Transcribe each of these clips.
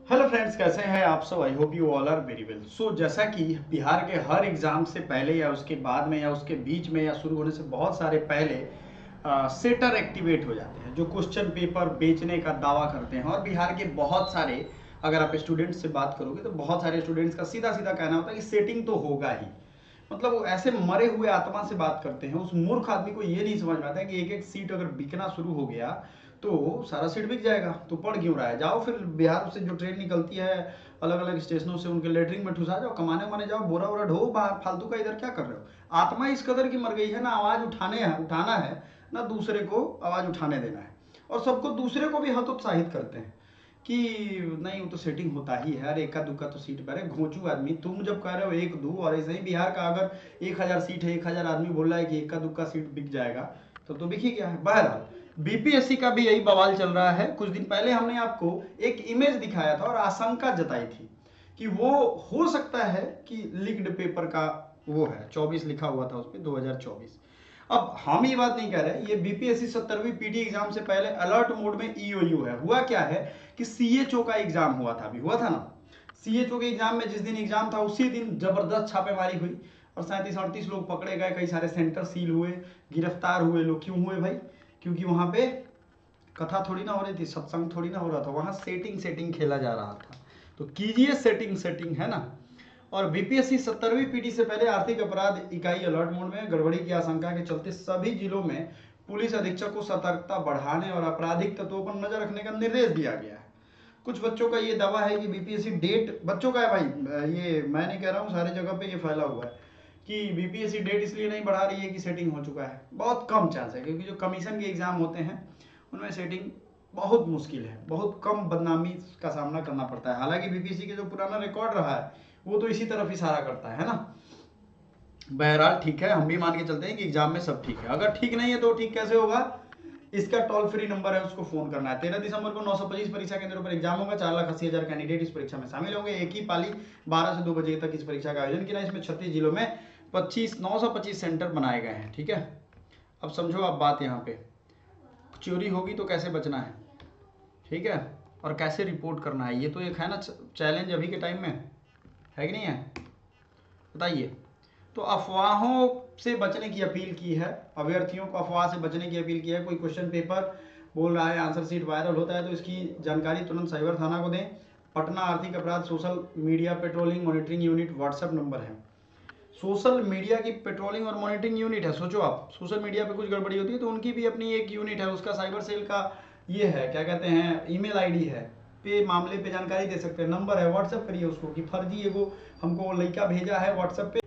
Hello friends, कैसे हैं आप सब। I hope you all are very well. So जैसा कि बिहार के हर एग्जाम से पहले या उसके बाद में या उसके बीच में या शुरू होने से बहुत सारे पहले सेटर एक्टिवेट हो जाते हैं जो क्वेश्चन पेपर बेचने का दावा करते हैं। और बिहार के बहुत सारे, अगर आप स्टूडेंट्स से बात करोगे तो बहुत सारे स्टूडेंट्स का सीधा सीधा कहना होता है कि सेटिंग तो होगा ही। मतलब वो ऐसे मरे हुए आत्मा से बात करते हैं। उस मूर्ख आदमी को ये नहीं समझ में आता है कि एक एक सीट अगर बिकना शुरू हो गया तो सारा सीट बिक जाएगा, तो पढ़ क्यों रहा है। जाओ फिर बिहार से जो ट्रेन निकलती है अलग अलग स्टेशनों से, उनके लेटरिन में ठुसा जाओ, कमाने वमाने जाओ, बोरा वोरा ढो बाहर। फालतू का इधर क्या कर रहे हो। आत्मा इस कदर की मर गई है ना, आवाज उठाना है ना दूसरे को आवाज उठाने देना है। और सबको दूसरे को भी हतोत्साहित करते हैं कि नहीं वो तो सेटिंग होता ही है, अरे इक्का दुक्का तो सीट पर है। घोंचू आदमी, तुम जब कह रहे हो एक दो, और ऐसे ही बिहार का अगर 1000 सीट है, 1000 आदमी बोल रहा है कि इक्का दुक्का सीट बिक जाएगा तो बिक ही गया है। बहरहाल बीपीएससी का भी यही बवाल चल रहा है। कुछ दिन पहले हमने आपको एक इमेज दिखाया था और आशंका जताई थी कि वो हो सकता है कि लीक्ड पेपर का वो है, 24 लिखा हुआ था उस पर 2024। अब हम ये बात नहीं कह रहे, ये बीपीएससी 70वीं पीटी एग्जाम से पहले अलर्ट मोड में ईओयू है। हुआ क्या है कि सीएचओ का एग्जाम हुआ था, अभी हुआ था ना। सीएचओ के एग्जाम में जिस दिन एग्जाम था उसी दिन जबरदस्त छापेमारी हुई और 37-38 लोग पकड़े गए, कई सारे सेंटर सील हुए, गिरफ्तार हुए लोग। क्यों हुए भाई? क्योंकि वहां पे कथा थोड़ी ना हो रही थी, सत्संग थोड़ी ना हो रहा था, वहां सेटिंग सेटिंग खेला जा रहा था। तो कीजिए सेटिंग सेटिंग, है ना। और बीपीएससी 70वीं पीटी से पहले आर्थिक अपराध इकाई अलर्ट मोड में, गड़बड़ी की आशंका के चलते सभी जिलों में पुलिस अधीक्षक को सतर्कता बढ़ाने और आपराधिक तत्वों पर नजर रखने का निर्देश दिया गया है। कुछ बच्चों का ये दावा है कि बीपीएससी डेट, बच्चों का है भाई, ये मैं नहीं कह रहा हूँ, सारी जगह पे ये फैला हुआ है कि बीपीएससी डेट इसलिए नहीं बढ़ा रही है कि सेटिंग हो चुका है। बहुत कम चांस है, क्योंकि जो कमीशन के एग्जाम होते हैं उनमें सेटिंग बहुत मुश्किल है, बहुत कम बदनामी का सामना करना पड़ता है। हालांकि बीपीएससी के जो पुराना रिकॉर्ड रहा है वो तो इसी तरफ इशारा करता है ना। बहरहाल ठीक है, हम भी मान के चलते हैं कि एग्जाम में सब ठीक है। अगर ठीक नहीं है तो ठीक कैसे होगा? इसका टोल फ्री नंबर है, उसको फोन करना है। 13 दिसंबर को 925 परीक्षा केंद्रों पर एग्जाम होगा। 4,80,000 कैंडिडेट इस परीक्षा में शामिल होंगे। एक ही पाली 12 से 2 बजे तक इस परीक्षा का आयोजन किया। इसमें 36 जिलों में 925 सेंटर बनाए गए हैं। ठीक है, अब समझो आप बात यहाँ पे, चोरी होगी तो कैसे बचना है, ठीक है, और कैसे रिपोर्ट करना है। ये तो एक है ना चैलेंज अभी के टाइम में, है कि नहीं है, बताइए। तो अफवाहों से बचने की अपील की है, अभ्यर्थियों को अफवाह से बचने की अपील की है। कोई क्वेश्चन पेपर बोल रहा है, आंसर शीट वायरल होता है तो इसकी जानकारी तुरंत साइबर थाना को दें। पटना आर्थिक अपराध social media patrolling monitoring unit WhatsApp number है। सोशल मीडिया की पेट्रोलिंग और मॉनिटरिंग यूनिट है। सोचो आप, सोशल मीडिया पे कुछ गड़बड़ी होती है तो उनकी भी अपनी एक यूनिट है, उसका साइबर सेल का ये है, क्या कहते हैं, ईमेल आईडी है, पे मामले पे जानकारी दे सकते हैं। नंबर है, व्हाट्सएप करिए उसको कि फर्जी एगो हमको लड़का भेजा है व्हाट्सएप पे।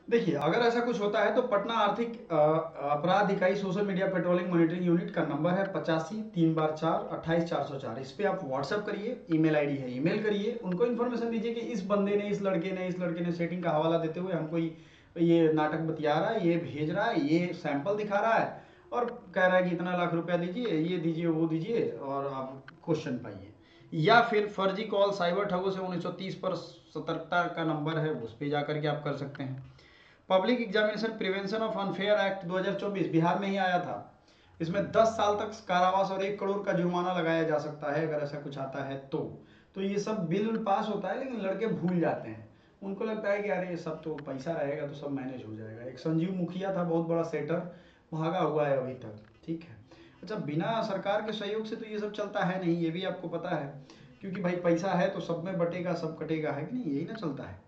देखिए, अगर ऐसा कुछ होता है तो पटना आर्थिक अपराध इकाई social media patrolling monitoring unit का नंबर है 85 3 बार 4 28 404। इस पे आप व्हाट्सएप करिए, ईमेल आईडी है, ईमेल करिए, उनको इन्फॉर्मेशन दीजिए कि इस बंदे ने, इस लड़के ने सेटिंग का हवाला देते हुए हमको ये नाटक बतिया रहा है, ये भेज रहा है, ये सैंपल दिखा रहा है और कह रहा है कि इतना लाख रुपया दीजिए, ये दीजिए, वो दीजिए और आप क्वेश्चन पाइए। या फिर फर्जी कॉल साइबर ठगों से 1930 पर सतर्कता का नंबर है, उस पर जाकर के आप कर सकते हैं। Public examination prevention of unfair act 2024 Bihar में ही आया था। इसमें 10 साल तक कारावास और 1 करोड़ का जुर्माना लगाया जा सकता है अगर ऐसा कुछ आता है तो ये सब बिल पास होता है, लेकिन लड़के भूल जाते हैं। उनको लगता है कि अरे ये सब तो पैसा रहेगा तो सब मैनेज हो जाएगा। एक संजीव मुखिया था, बहुत बड़ा सेटर, भागा हुआ है अभी तक। ठीक है, अच्छा, बिना सरकार के सहयोग से तो ये सब चलता है नहीं, ये भी आपको पता है, क्योंकि भाई पैसा है तो सब में बटेगा, सब कटेगा, है कि नहीं, यही ना चलता है।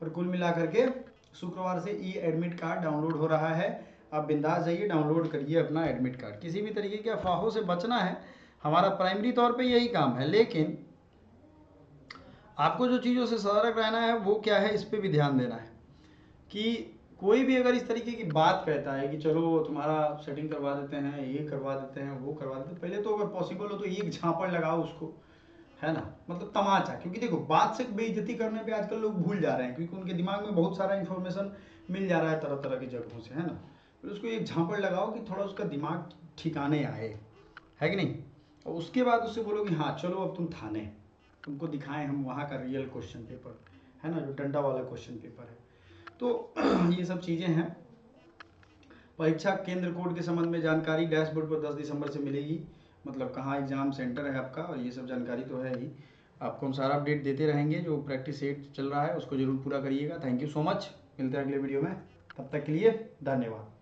और कुल मिलाकर के शुक्रवार से ई एडमिट कार्ड डाउनलोड हो रहा है। आप बिंदास जाइए, डाउनलोड करिए अपना एडमिट कार्ड। किसी भी तरीके के अफवाहों से बचना है, हमारा प्राइमरी तौर पे यही काम है। लेकिन आपको जो चीज़ों से सतर्क रहना है वो क्या है, इस पर भी ध्यान देना है कि कोई भी अगर इस तरीके की बात कहता है कि चलो तुम्हारा सेटिंग करवा देते हैं, ये करवा देते हैं, वो करवा देते हैं, पहले तो अगर पॉसिबल हो तो एक झापड़ लगाओ उसको, है ना, मतलब तमाचा। क्योंकि देखो, बात से बेइज्जती करने पे आजकल लोग भूल जा रहे हैं, क्योंकि उनके दिमाग में बहुत सारा इन्फॉर्मेशन मिल जा रहा है तरह तरह की जगहों से, है ना। फिर उसको एक झापड़ लगाओ कि थोड़ा उसका दिमाग ठिकाने आए, है कि नहीं। और उसके बाद उससे बोलो कि हाँ चलो अब तुम थाने, तुमको दिखाएं हम वहाँ का रियल क्वेश्चन पेपर, है ना, जो डंडा वाला क्वेश्चन पेपर है। तो ये सब चीज़ें हैं। परीक्षा केंद्र कोड के संबंध में जानकारी डैशबोर्ड पर 10 दिसंबर से मिलेगी। मतलब कहाँ एग्ज़ाम सेंटर है आपका, और ये सब जानकारी तो है ही। आपको हम सारा अपडेट देते रहेंगे। जो प्रैक्टिस सेट चल रहा है उसको ज़रूर पूरा करिएगा। थैंक यू सो मच, मिलते हैं अगले वीडियो में, तब तक के लिए धन्यवाद।